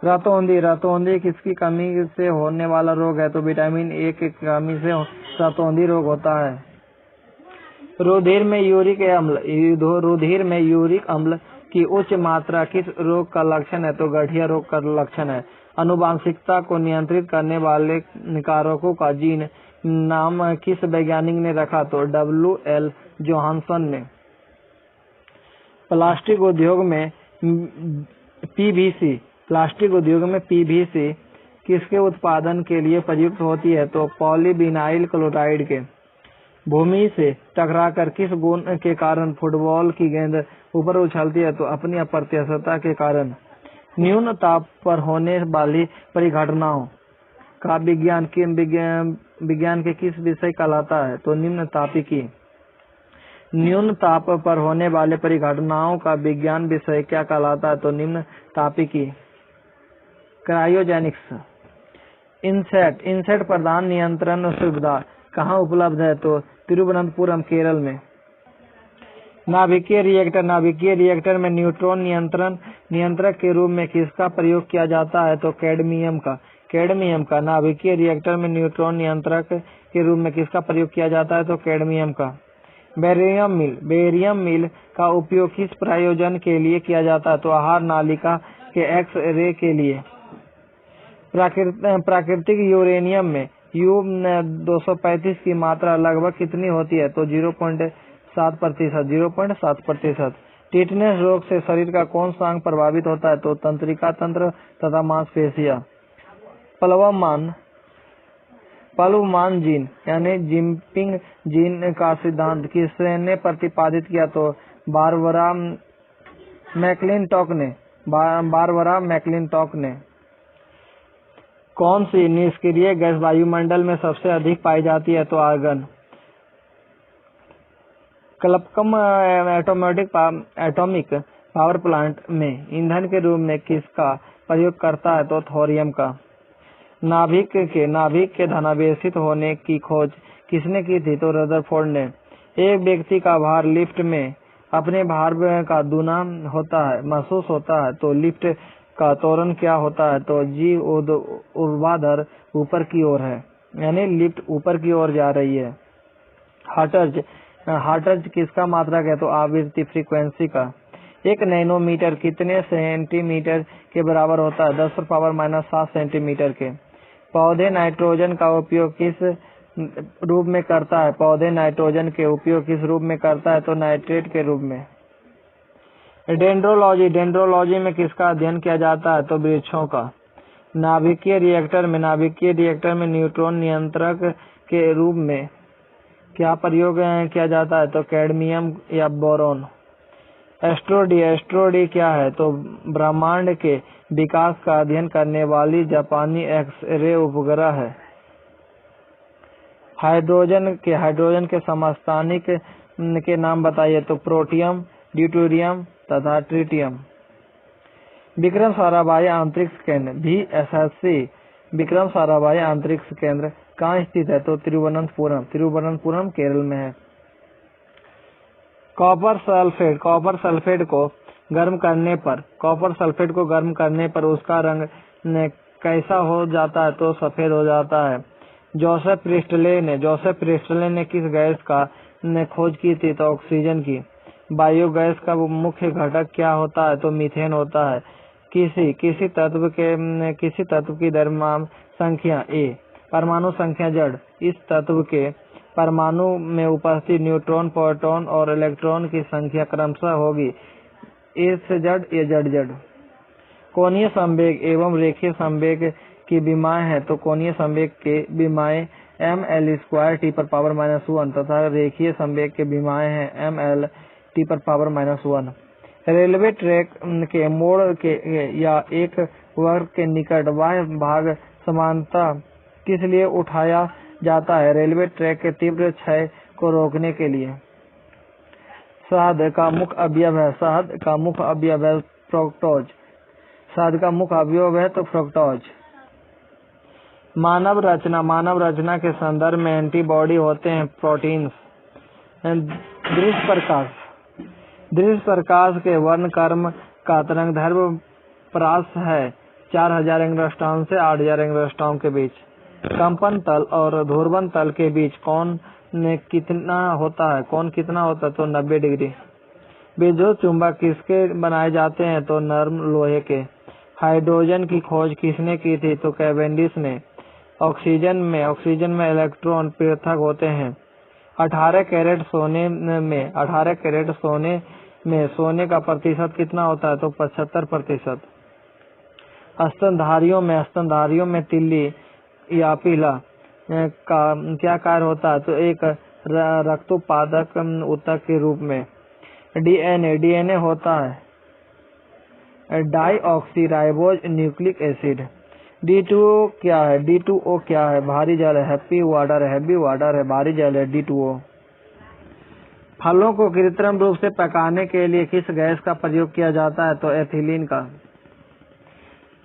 रतौंधी किसकी कमी से होने वाला रोग है? तो विटामिन ए की कमी से रतौंधी रोग होता है। रुधिर में यूरिक अम्ल की उच्च मात्रा किस रोग का लक्षण है? तो गठिया रोग का लक्षण है। आनुवंशिकता को नियंत्रित करने वाले कारकों का जीन नाम किस वैज्ञानिक ने रखा? तो W.L. जोहानसन ने। प्लास्टिक उद्योग में PVC किसके उत्पादन के लिए प्रयुक्त होती है? तो पॉलीविनाइल क्लोराइड के। भूमि से टकराकर किस गुण के कारण फुटबॉल की गेंद ऊपर उछलती है? तो अपनी अप्रत्याशितता के कारण। न्यून ताप पर होने वाली परिघटनाओं का विज्ञान के किस विषय कहलाता है? तो निम्न तापिकी। न्यून ताप पर होने वाले परिघटनाओं का विज्ञान विषय क्या कहलाता है? तो निम्न तापिकी। क्रायोजेनिक्स। इनसेट प्रदान नियंत्रण सुविधा कहाँ उपलब्ध है? तो तिरुवनंतपुरम केरल में। नाभिकीय रिएक्टर में न्यूट्रॉन नियंत्रक के रूप में किसका प्रयोग किया जाता है? तो कैडमियम का। नाभिकीय रिएक्टर में न्यूट्रॉन नियंत्रक के रूप में किसका प्रयोग किया जाता है? तो कैडमियम का। बेरियम मिल का उपयोग किस प्रयोजन के लिए किया जाता है? तो आहार नालिका के एक्स रे के लिए। प्राकृतिक यूरेनियम में U-235 की मात्रा लगभग कितनी होती है? तो 0.7%। टिटनेस रोग से शरीर का कौन सा अंग प्रभावित होता है? तो तंत्रिका तंत्र तथा मांसपेशियां। प्लवमान जीन यानी जिम्पिंग जीन का सिद्धांत किसने प्रतिपादित किया? तो बारबरा मैक्लिंटॉक ने। कौन सी निष्क्रिय गैस वायुमंडल में सबसे अधिक पाई जाती है? तो आर्गन। क्लपकम एटॉमिक पावर प्लांट में ईंधन के रूप में किसका प्रयोग करता है? तो थोरियम का। नाभिक के धनावेशित होने की खोज किसने की थी? तो रदरफोर्ड ने। एक व्यक्ति का भार लिफ्ट में अपने भार का दुना होता है महसूस होता है तो लिफ्ट का त्वरण क्या होता है? तो जी ऊर्ध्वाधर ऊपर की ओर है, यानी लिफ्ट ऊपर की ओर जा रही है। हर्ट्ज किसका मात्रक है? तो आवृत्ति फ्रीक्वेंसी का। 1 नैनोमीटर कितने सेंटीमीटर के बराबर होता है? 10⁻⁻7 सेंटीमीटर के। पौधे नाइट्रोजन का उपयोग किस रूप में करता है? पौधे नाइट्रोजन के उपयोग किस रूप में करता है? तो नाइट्रेट के रूप में। डेंड्रोलॉजी में किसका अध्ययन किया जाता है? तो वृक्षों का। नाभिकीय रिएक्टर में न्यूट्रॉन नियंत्रक के रूप में क्या प्रयोग किया जाता है? तो कैडमियम या बोरॉन। एस्ट्रोडी क्या है? तो ब्रह्मांड के विकास का अध्ययन करने वाली जापानी एक्स-रे उपग्रह है। हाइड्रोजन के समस्थानिक के नाम बताइए? तो प्रोटियम, ड्यूटेरियम तथा ट्रिटियम। विक्रम साराभाई अंतरिक्ष केंद्र VSSC विक्रम साराभाई अंतरिक्ष केंद्र कहाँ स्थित है? तो तिरुवनंतपुरम केरल में है। कॉपर सल्फेट को गर्म करने पर उसका रंग कैसा हो जाता है? तो सफेद हो जाता है। जोसेफ प्रिस्टले ने किस गैस का खोज की थी? तो ऑक्सीजन की। बायोगैस का मुख्य घटक क्या होता है? तो मीथेन होता है। किसी तत्व की द्रव्यमान संख्या A, परमाणु संख्या Z। इस तत्व के परमाणु में उपस्थित न्यूट्रॉन, प्रोटॉन और इलेक्ट्रॉन की संख्या क्रमशः होगी SZ या ZZ। कोणीय संवेग एवं रेखीय संवेग की विमाएं हैं तो कोणीय संवेग के विमाएं mL² तथा रेखीय संवेग के विमाएं हैं mL/-1। रेलवे ट्रैक के मोड़ के या एक वक्र के निकट बाह्य भाग समानता किस लिए उठाया जाता है? रेलवे ट्रैक के तीव्र क्षय को रोकने के लिए। शहद का मुख्य अवयव है फ्रुक्टोज। तो फ्रुक्टोज। मानव रचना के संदर्भ में एंटीबॉडी होते हैं प्रोटीन्स। दृश्य प्रकाश के वर्णक्रम का तरंगदैर्घ्य प्रास है 4000 एंगस्ट्रॉम से 8000 एंगस्ट्रॉम के बीच। कंपन तल और ध्रुवण तल के बीच कौन कितना होता है? तो 90 डिग्री। विद्युत चुंबक किसके बनाए जाते हैं? तो नरम लोहे के। हाइड्रोजन की खोज किसने की थी? तो कैवेंडिश ने। ऑक्सीजन में इलेक्ट्रॉन पृथक होते हैं। 18 कैरेट सोने में सोने का प्रतिशत कितना होता है? तो 75%। स्तनधारियों में तिल्ली या पीला का क्या कार्य होता है? तो एक रक्तोत्पादक ऊतक के रूप में। डीएनए होता है डाईऑक्सीराइबोज न्यूक्लिक एसिड। D2O क्या है? भारी जल है। हैवी वाटर है भारी जल है D2O। फलों को कृत्रिम रूप से पकाने के लिए किस गैस का प्रयोग किया जाता है? तो एथिलीन का।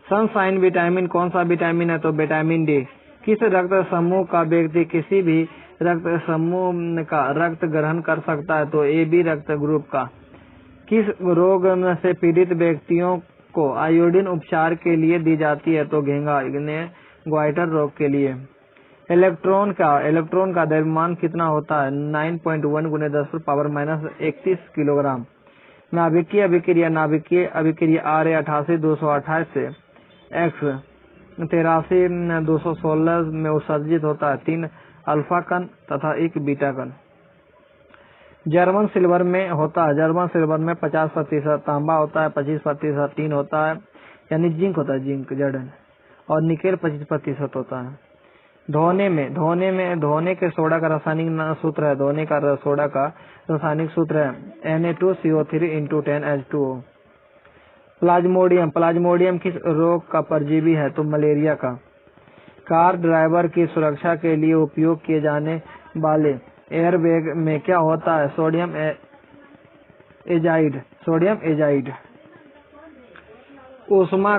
सनशाइन विटामिन कौन सा विटामिन है? तो विटामिन डी। किस रक्त समूह का व्यक्ति किसी भी रक्त समूह का रक्त ग्रहण कर सकता है? तो ए बी रक्त ग्रुप का। किस रोग से पीड़ित व्यक्तियों को आयोडीन उपचार के लिए दी जाती है? तो घेंघा ग्वाइटर रोग के लिए। इलेक्ट्रॉन का द्रव्यमान कितना होता है? 9.1 × 10⁻³ किलोग्राम। नाभिकीय अभिक्रिया RA 88 से X 83 में उत्सर्जित होता है 3 अल्फा कण तथा 1 बीटा कण। जर्मन सिल्वर में 50%, तांबा होता है 25%, टीन होता है यानी जिंक होता है, जिंक Zn, और निकेल 25% होता है। धोने के सोडा का रासायनिक सूत्र है, धोने का सोडा का रासायनिक सूत्र है Na2CO3 × 10H2O। प्लाज्मोडियम किस रोग का परजीवी है? तो मलेरिया का। कार ड्राइवर की सुरक्षा के लिए उपयोग किए जाने वाले एयरबैग में क्या होता है? Sodium azide. ऊष्मा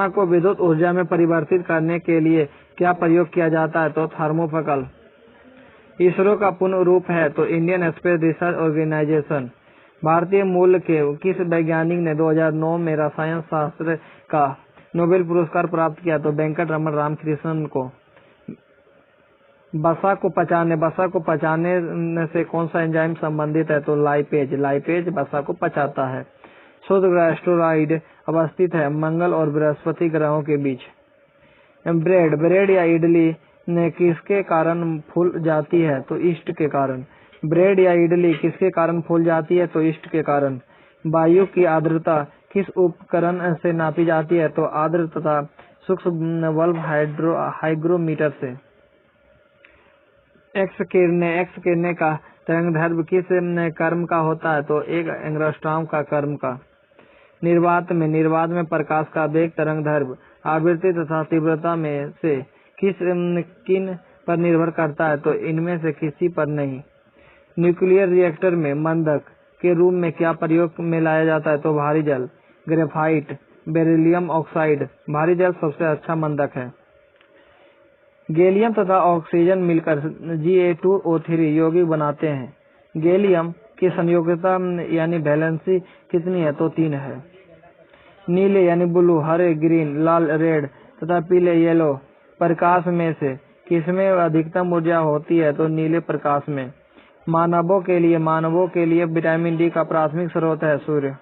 को विद्युत ऊर्जा में परिवर्तित करने के लिए क्या प्रयोग किया जाता है? तो थर्मोफिकल। इसरो का पूर्ण रूप है? तो इंडियन स्पेस रिसर्च ऑर्गेनाइजेशन। भारतीय मूल के किस वैज्ञानिक ने 2009 में रसायन शास्त्र का नोबेल पुरस्कार प्राप्त किया? तो वेंकट रमन रामकृष्णन को। वसा को पचाने से कौन सा एंजाइम संबंधित है? तो लाइपेज वसा को पचाता है। शुद्ध एस्टेरॉइड अवस्थित है मंगल और बृहस्पति ग्रहों के बीच। ब्रेड या इडली ने किसके कारण फूल जाती है? तो ईस्ट के कारण। ब्रेड या इडली किसके कारण फूल जाती है? तो ईस्ट के कारण। वायु की आर्द्रता किस उपकरण से नापी जाती है? तो आर्द्र तथा सूक्ष्म बल्ब हाइग्रोमीटर से। एक्स किरणें का तरंगदैर्घ्य किस क्रम का होता है? तो 1 एंगस्ट्रॉम का क्रम का। निर्वात में प्रकाश का वेग, तरंगदैर्घ्य, आवृत्ति तथा तीव्रता में से किन पर निर्भर करता है? तो इनमें से किसी पर नहीं। न्यूक्लियर रिएक्टर में मंदक के रूप में क्या प्रयोग में लाया जाता है? तो भारी जल, ग्रेफाइट, बेरिलियम ऑक्साइड। भारी जल सबसे अच्छा मंदक है। गैलियम तथा ऑक्सीजन मिलकर Ga2O3 यौगिक बनाते हैं। गैलियम की संयोजकता यानी वैलेंसी कितनी है? तो 3 है। नीले यानी ब्लू, हरे ग्रीन, लाल रेड तथा पीले येलो प्रकाश में से किसमें अधिकतम ऊर्जा होती है? तो नीले प्रकाश में। मानवों के लिए विटामिन डी का प्राथमिक स्रोत है सूर्य।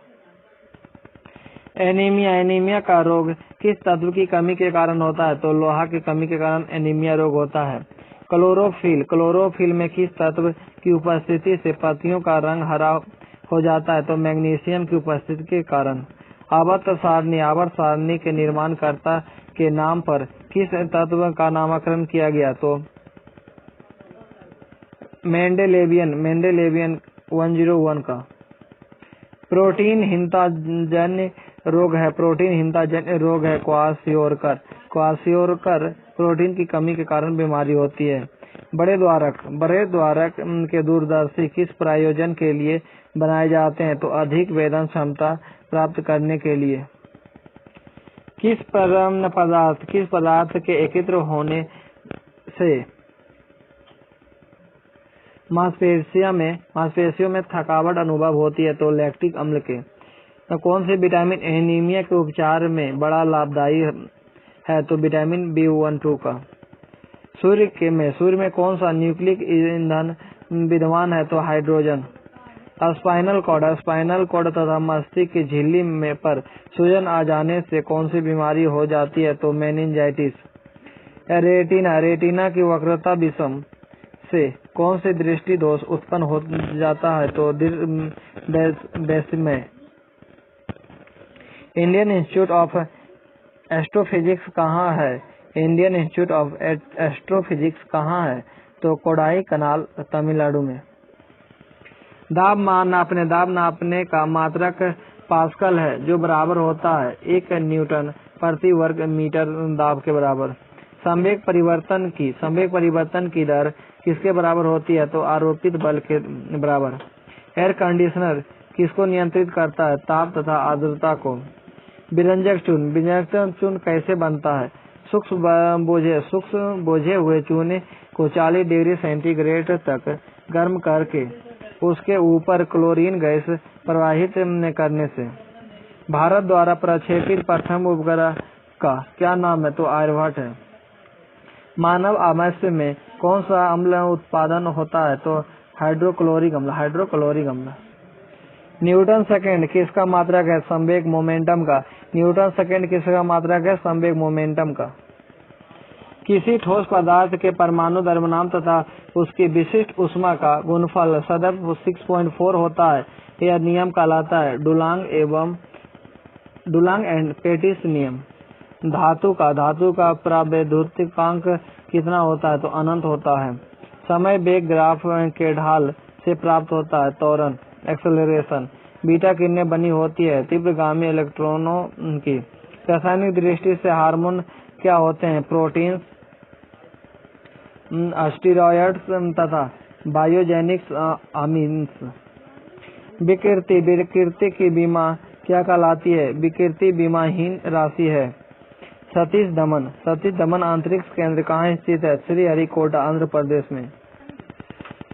एनीमिया का रोग किस तत्व की कमी के कारण होता है? तो लोहा की कमी के कारण एनीमिया रोग होता है। क्लोरोफिल में किस तत्व की उपस्थिति से पत्तियों का रंग हरा हो जाता है? तो मैग्नीशियम की उपस्थिति के कारण। आवर्त सारणी के निर्माणकर्ता के नाम पर किस तत्व का नामकरण किया गया? तो मेंडेलेवियन 101 का। प्रोटीनहीनता जन्य रोग है क्वासियोरकर प्रोटीन की कमी के कारण बीमारी होती है। बड़े द्वारक के दूरदर्शी किस प्रयोजन के लिए बनाए जाते हैं? तो अधिक वेदन क्षमता प्राप्त करने के लिए। किस पदार्थ के एकत्र होने से मांसपेशियों में थकावट अनुभव होती है? तो लैक्टिक अम्ल के। तो कौन से विटामिन एनीमिया के उपचार में बड़ा लाभदायी है? तो विटामिन B12 का। सूर्य में कौन सा न्यूक्लिक ईंधन विद्यमान है? तो हाइड्रोजन। स्पाइनल कॉर्ड तथा मस्तिष्क की झिल्ली में पर सूजन आ जाने से कौन सी बीमारी हो जाती है? तो मेनिंजाइटिस। रेटिना की वक्रता विषम से कौन से दृष्टि दोष उत्पन्न हो जाता है? तो बेस्मेय। इंडियन इंस्टीट्यूट ऑफ एस्ट्रोफिजिक्स कहाँ है? तो कोडाईकनाल तमिलनाडु में। दाब नापने का मात्रक पास्कल है जो बराबर होता है 1 न्यूटन प्रति वर्ग मीटर दाब के बराबर। संवेग परिवर्तन की दर किसके बराबर होती है? तो आरोपित बल के बराबर। एयर कंडीशनर किसको नियंत्रित करता है? ताप तथा आर्द्रता को। विरंजक चूर्ण कैसे बनता है? सूक्ष्म बोझे हुए चूने को 40 डिग्री सेंटीग्रेड तक गर्म करके उसके ऊपर क्लोरीन गैस प्रवाहित करने से। भारत द्वारा प्रक्षेपित प्रथम उपग्रह का क्या नाम है? तो आर्यभट्ट है। मानव आमाशय में कौन सा अम्ल उत्पादन होता है? तो हाइड्रोक्लोरिक अम्ल। न्यूटन सेकंड किसका मात्रक है? संवेग मोमेंटम का। न्यूटन सेकंड किसका मात्रक है? संवेग मोमेंटम का। किसी ठोस पदार्थ के परमाणु द्रव्यमान तथा उसकी विशिष्ट ऊष्मा का गुणनफल सदैव 6.4 होता है। यह नियम कहलाता है डुलांग एंड पेटिस नियम। धातु का प्रावैद्युतिकांक कितना होता है? तो अनंत होता है। समय वेग ग्राफ के ढाल से प्राप्त होता है त्वरण एक्सेलरेशन। बीटा किरणें बनी होती है तीव्रगामी इलेक्ट्रॉनों की। रासायनिक दृष्टि से हार्मोन क्या होते हैं? प्रोटीन्स, स्टीरॉयड्स तथा बायोजेनिक्स अमीन्स। विकृति की बीमा क्या कहलाती है? विकृति बीमाहीन राशि है। सतीश धमन अंतरिक्ष केंद्र कहाँ स्थित है? श्रीहरिकोटा आंध्र प्रदेश में।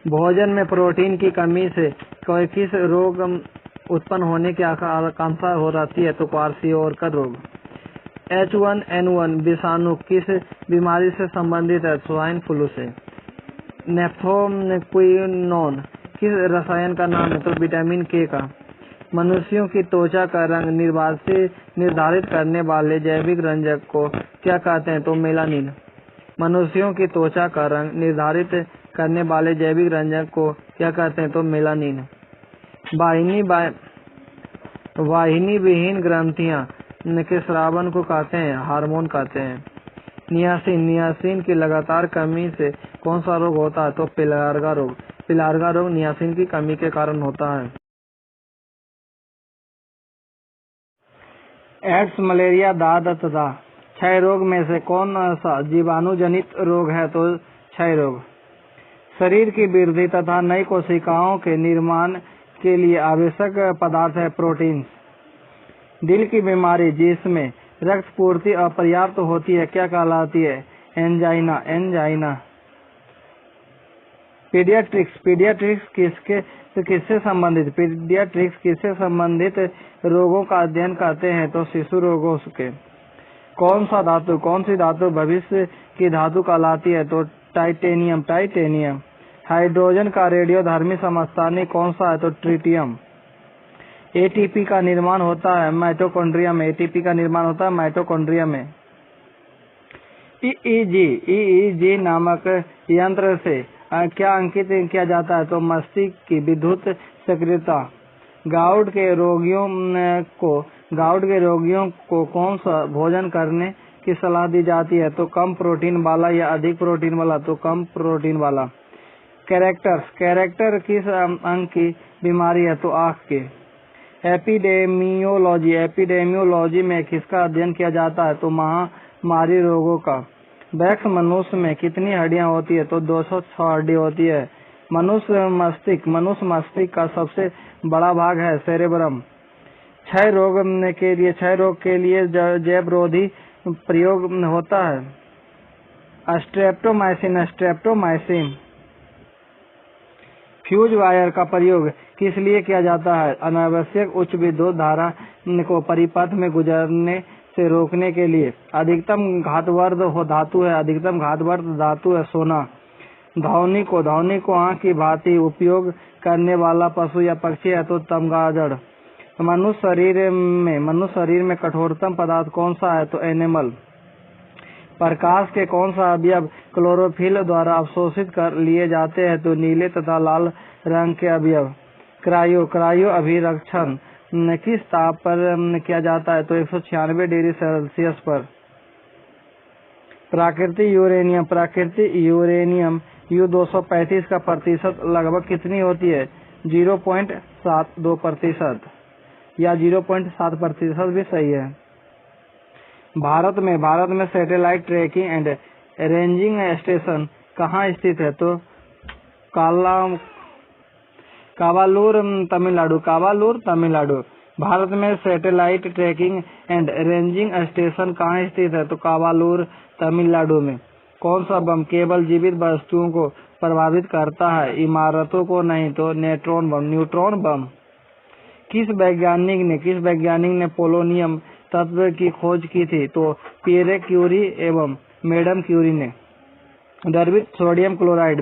भोजन में प्रोटीन की कमी से किस रोग उत्पन्न होने की आशंका हो रहती है? तो क्वार्सियोकर रोग। H1N1 विषाणु किस बीमारी से संबंधित है? स्वाइन फ्लू से। नेफ्थोक्विनोन किस रसायन का नाम है? तो विटामिन के का। मनुष्यों की त्वचा का रंग निर्धारित करने वाले जैविक रंजक को क्या कहते हैं? तो मेलानिन। मनुष्यों की त्वचा का रंग निर्धारित करने वाले जैविक रंजक को क्या कहते हैं? तो मेलानिन। वाहिनी विहीन ग्रंथियां के स्रावन को कहते हैं? हार्मोन कहते हैं। नियासिन की लगातार कमी से कौन सा रोग होता है? तो पिलार्गा रोग नियासिन की कमी के कारण होता है। एड्स, मलेरिया, दाद तथा क्षय रोग में से कौन सा जीवाणु जनित रोग है? तो क्षय रोग। शरीर की वृद्धि तथा नई कोशिकाओं के निर्माण के लिए आवश्यक पदार्थ है प्रोटीन। दिल की बीमारी जिसमें रक्त पूर्ति अपर्याप्त होती है क्या कहलाती है? एंजाइना। पीडियाट्रिक्स किससे संबंधित रोगों का अध्ययन करते हैं? तो शिशु रोगों के। कौन सी धातु भविष्य की धातु कहलाती है? तो टाइटेनियम। हाइड्रोजन का रेडियोधर्मी समस्थानिक कौन सा है? तो ट्रिटियम। एटीपी का निर्माण होता है माइटोकॉन्ड्रिया में। ईईजी नामक यंत्र से क्या अंकित किया जाता है? तो मस्तिष्क की विद्युत सक्रियता। गाउट के रोगियों को कौन सा भोजन करने की सलाह दी जाती है? तो कम प्रोटीन वाला या अधिक प्रोटीन वाला? तो कम प्रोटीन वाला। कैरेक्टर किस अंग की बीमारी है? तो आँख की। एपिडेमियोलॉजी में किसका अध्ययन किया जाता है? तो महामारी रोगों का। वयस्क मनुष्य में कितनी हड्डियां होती है? तो 206 हड्डी होती है। मनुष्य मस्तिष्क का सबसे बड़ा भाग है सेरेब्रम। क्षय रोग के लिए जैवरोधी प्रयोग होता है स्ट्रेप्टोमाइसिन। फ्यूज वायर का प्रयोग किस लिए किया जाता है? अनावश्यक उच्च विद्युत धारा को परिपथ में गुजरने से रोकने के लिए। अधिकतम घातवर्ध धातु है सोना। धौनी को आँख की भांति उपयोग करने वाला पशु या पक्षी है? तो तमगादड़। मनुष्य शरीर में कठोरतम पदार्थ कौन सा है? तो एनिमल। प्रकाश के कौन सा अवयव क्लोरोफिल द्वारा अवशोषित कर लिए जाते हैं? तो नीले तथा लाल रंग के अवयव। क्रायो अभिरक्षण किस ताप पर किया जाता है? तो 196 डिग्री सेल्सियस पर। प्राकृतिक यूरेनियम U-235 का प्रतिशत लगभग कितनी होती है? 0.72% या 0.7% भी सही है। भारत में satellite trekking and ranging station कहाँ स्थित है? तो कावालूर तमिलनाडु। भारत में satellite trekking and ranging station कहाँ स्थित है? तो कावालूर तमिलनाडु में। कौन सा बम केवल जीवित वस्तुओं को प्रभावित करता है, इमारतों को नहीं? तो न्यूट्रॉन बम। किस वैज्ञानिक ने पोलोनियम तत्व की खोज की थी? तो पियरे क्यूरी एवं मैडम क्यूरी ने। द्रवित सोडियम क्लोराइड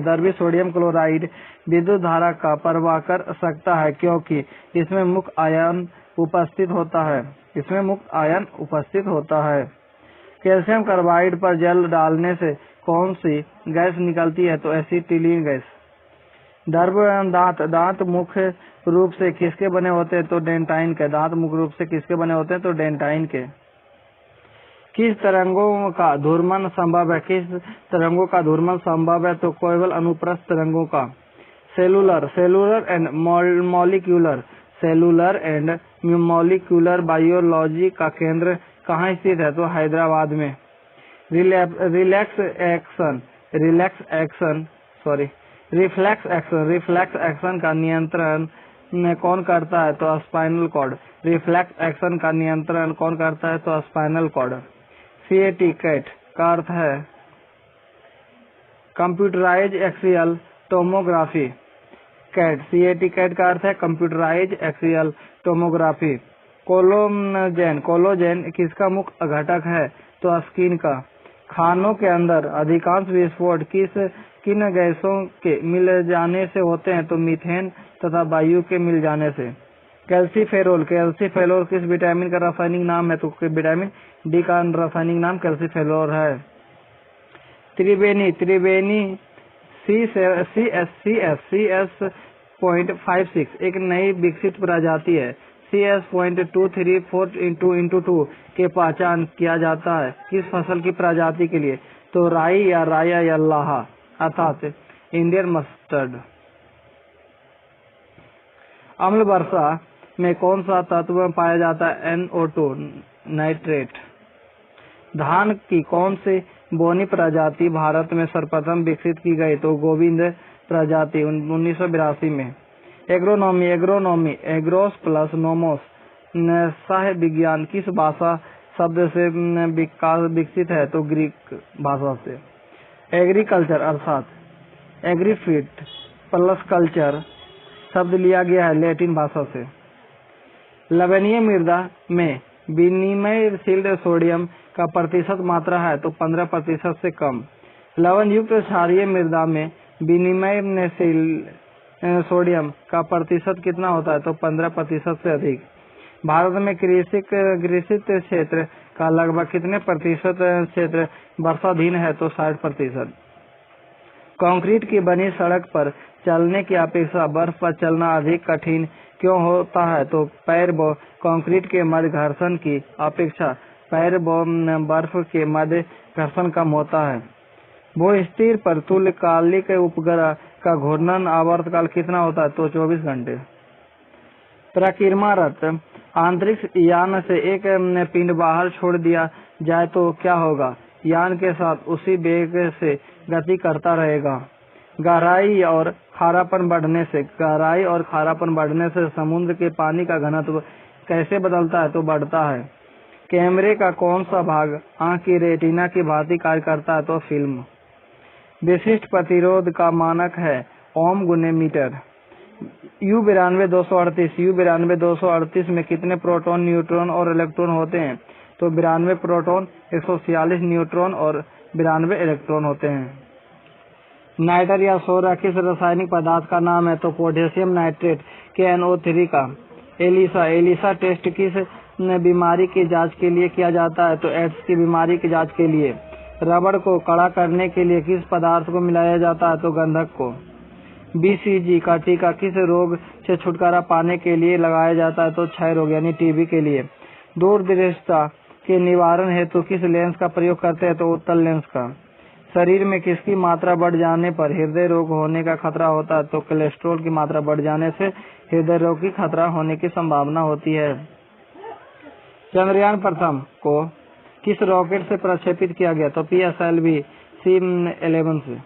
विद्युत धारा का प्रवाह कर सकता है क्योंकि इसमें मुक्त आयन उपस्थित होता है। कैल्शियम कार्बाइड पर जल डालने से कौन सी गैस निकलती है? तो एसिटिलीन गैस। दांत मुख्य रूप से किसके बने होते हैं? तो डेंटाइन के। किस तरंगों का घूर्णन संभव है? तो केवल अनुप्रस्थ तरंगों का। सेलुलर एंड मॉलिक्यूलर बायोलॉजी का केंद्र कहाँ स्थित है? तो हैदराबाद में। रिफ्लेक्स एक्शन का नियंत्रण कौन करता है? तो स्पाइनल कॉर्ड। CAT का अर्थ है कंप्यूटराइज एक्सियल टोमोग्राफी। CAT का अर्थ है कंप्यूटराइज एक्सियल टोमोग्राफी। कोलोजेन किसका मुख्य घटक है? तो स्किन का। खानों के अंदर अधिकांश विस्फोट किन गैसों के मिल जाने से होते हैं? तो मीथेन तथा वायु के मिल जाने से। कैल्सीफेरोल किस विटामिन का रासायनिक नाम है? तो विटामिन डी का रासायनिक नाम कैल्सीफेरोल है। त्रिवेणी CS.56 एक नई विकसित प्रजाति है। CS.234 के पहचान किया जाता है किस फसल की प्रजाति के लिए? तो राई या लाहा अर्थात इंडियन मस्टर्ड। अम्ल वर्षा में कौन सा तत्व पाया जाता है? NO2 nitrate. धान की कौन सी बोनी प्रजाति भारत में सर्वप्रथम विकसित की गई? तो गोविंद प्रजाति 1982 में। Agronomy agarose plus nomos Sah विज्ञान किस भाषा शब्द से विकसित है? तो ग्रीक भाषा से। एग्रीकल्चर अर्थात एग्रीफीट प्लस कल्चर शब्द लिया गया है लैटिन भाषा से। लवणीय मृदा में विनिमयशील सोडियम का प्रतिशत मात्रा है? तो 15% से कम। लवण युक्त क्षारीय मृदा में विनिमयशील सोडियम का प्रतिशत कितना होता है? तो 15% से अधिक। भारत में कृषित क्षेत्र का लगभग कितने प्रतिशत क्षेत्र वर्षाधीन है? तो 60%। कंक्रीट की बनी सड़क पर चलने की अपेक्षा बर्फ पर चलना अधिक कठिन क्यों होता है? तो पैर व कंक्रीट के मध्य घर्षण की अपेक्षा पैर व बर्फ के मध्य घर्षण कम होता है। भूस्थिर पर तुल्यकालिक उपग्रह का घूर्णन आवर्तकाल कितना होता है? तो 24 घंटे। परिक्रमारत अंतरिक्ष यान से एक पिंड बाहर छोड़ दिया जाए तो क्या होगा? यान के साथ उसी वेग से गति करता रहेगा। गहराई और खारापन बढ़ने से समुद्र के पानी का घनत्व कैसे बदलता है? तो बढ़ता है। कैमरे का कौन सा भाग आंख की रेटिना की भांति कार्य करता है? तो फिल्म। विशिष्ट प्रतिरोध का मानक है ओम गुने मीटर। U9238 में कितने प्रोटॉन, न्यूट्रॉन और इलेक्ट्रॉन होते हैं? तो 92 प्रोटॉन, 146 न्यूट्रॉन और 92 इलेक्ट्रॉन होते हैं। नाइटर या सोरा किस रासायनिक पदार्थ का नाम है? तो पोटेशियम नाइट्रेट KNO3 का। एलिसा टेस्ट किस बीमारी की जांच के लिए किया जाता है? तो एड्स की बीमारी की जांच के लिए। रबड़ को कड़ा करने के लिए किस पदार्थ को मिलाया जाता है? तो गंधक को। BCG का टीका किस रोग से छुटकारा पाने के लिए लगाया जाता है? तो क्षय रोग यानी TB के लिए। दूरदृष्टता के निवारण हेतु किस लेंस का प्रयोग करते हैं? तो उत्तल लेंस का। शरीर में किसकी मात्रा बढ़ जाने पर हृदय रोग होने का खतरा होता है? तो कोलेस्ट्रॉल की मात्रा बढ़ जाने से हृदय रोग की खतरा होने की संभावना होती है। चंद्रयान प्रथम को किस रॉकेट से प्रक्षेपित किया गया? तो PSLV C11 से।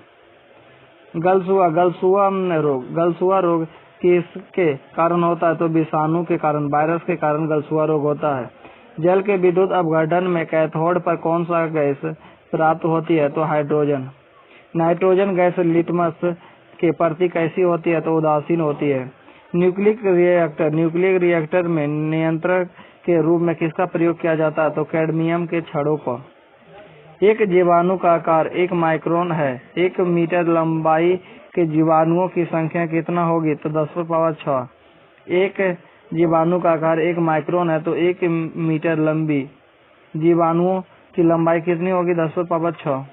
गलसुआ गलसुआ रोग किसके कारण होता है? तो विषाणु के कारण, वायरस के कारण गलसुआ रोग होता है। जल के विद्युत अपघटन में कैथोड पर कौन सा गैस प्राप्त होती है? तो हाइड्रोजन। नाइट्रोजन गैस लिटमस के प्रति कैसी होती है? तो उदासीन होती है। न्यूक्लियर रिएक्टर में नियंत्रक के रूप में किसका प्रयोग किया जाता है? तो कैडमियम के छड़ों का। एक जीवाणु का आकार 1 माइक्रोन है। 1 मीटर लंबाई के जीवाणुओं की संख्या कितना होगी? तो 10⁻⁶। एक जीवाणु का आकार 1 माइक्रोन है तो 1 मीटर लंबी जीवाणुओं की लंबाई कितनी होगी? 10⁻⁶।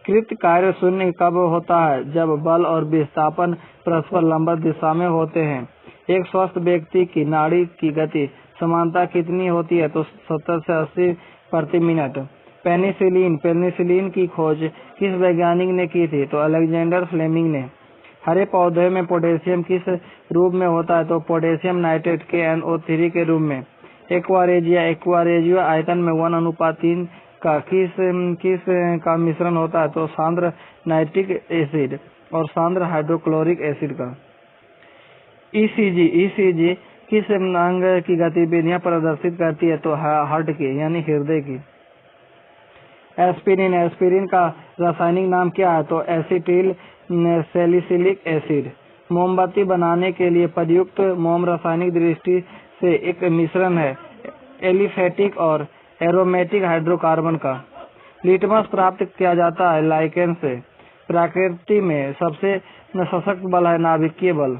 कृत कार्य शून्य कब होता है? जब बल और विस्थापन परस्पर लंबवत दिशा में होते हैं। एक स्वस्थ व्यक्ति की नाड़ी की गति समानता कितनी होती है? तो 70 से 80 प्रति मिनट। पेनिसिलिन की खोज किस वैज्ञानिक ने की थी? तो अलेक्जेंडर फ्लेमिंग ने। हरे पौधे में पोटेशियम किस रूप में होता है? तो पोटेशियम नाइट्रेट KNO3 के रूप में। एक्वारेजिया आयतन में 1:3 का किस का मिश्रण होता है? तो सांद्र नाइट्रिक एसिड और सांद्र हाइड्रोक्लोरिक एसिड का। ECG किस अंग की गतिविधियां प्रदर्शित करती है? तो हार्ट की यानी हृदय की। एस्पिरिन का रासायनिक नाम क्या है? तो एसिटिल सैलिसिलिक एसिड। मोमबत्ती बनाने के लिए प्रयुक्त मोम रासायनिक दृष्टि से एक मिश्रण है एलिफेटिक और एरोमेटिक हाइड्रोकार्बन का। लिटमस प्राप्त किया जाता है लाइकेन से। प्रकृति में सबसे सशक्त बल है नाभिकीय बल।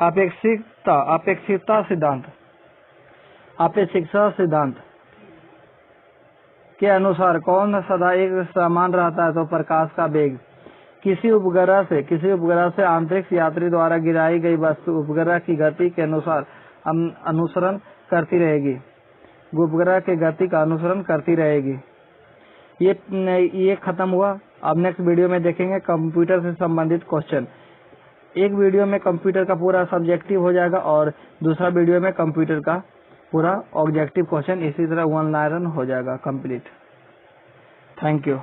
अपेक्षिकता सिद्धांत के अनुसार कौन सदा एक समान रहता है? तो प्रकाश का वेग। किसी उपग्रह से अंतरिक्ष यात्री द्वारा गिराई गई वस्तु उपग्रह की गति के अनुसरण करती रहेगी। उपग्रह के गति का अनुसरण करती रहेगी। ये खत्म हुआ। अब नेक्स्ट वीडियो में देखेंगे कंप्यूटर से संबंधित क्वेश्चन। एक वीडियो में कंप्यूटर का पूरा सब्जेक्टिव हो जाएगा और दूसरा वीडियो में कंप्यूटर का पूरा ऑब्जेक्टिव क्वेश्चन, इसी तरह 1 लाइन हो जाएगा कंप्लीट। Thank you.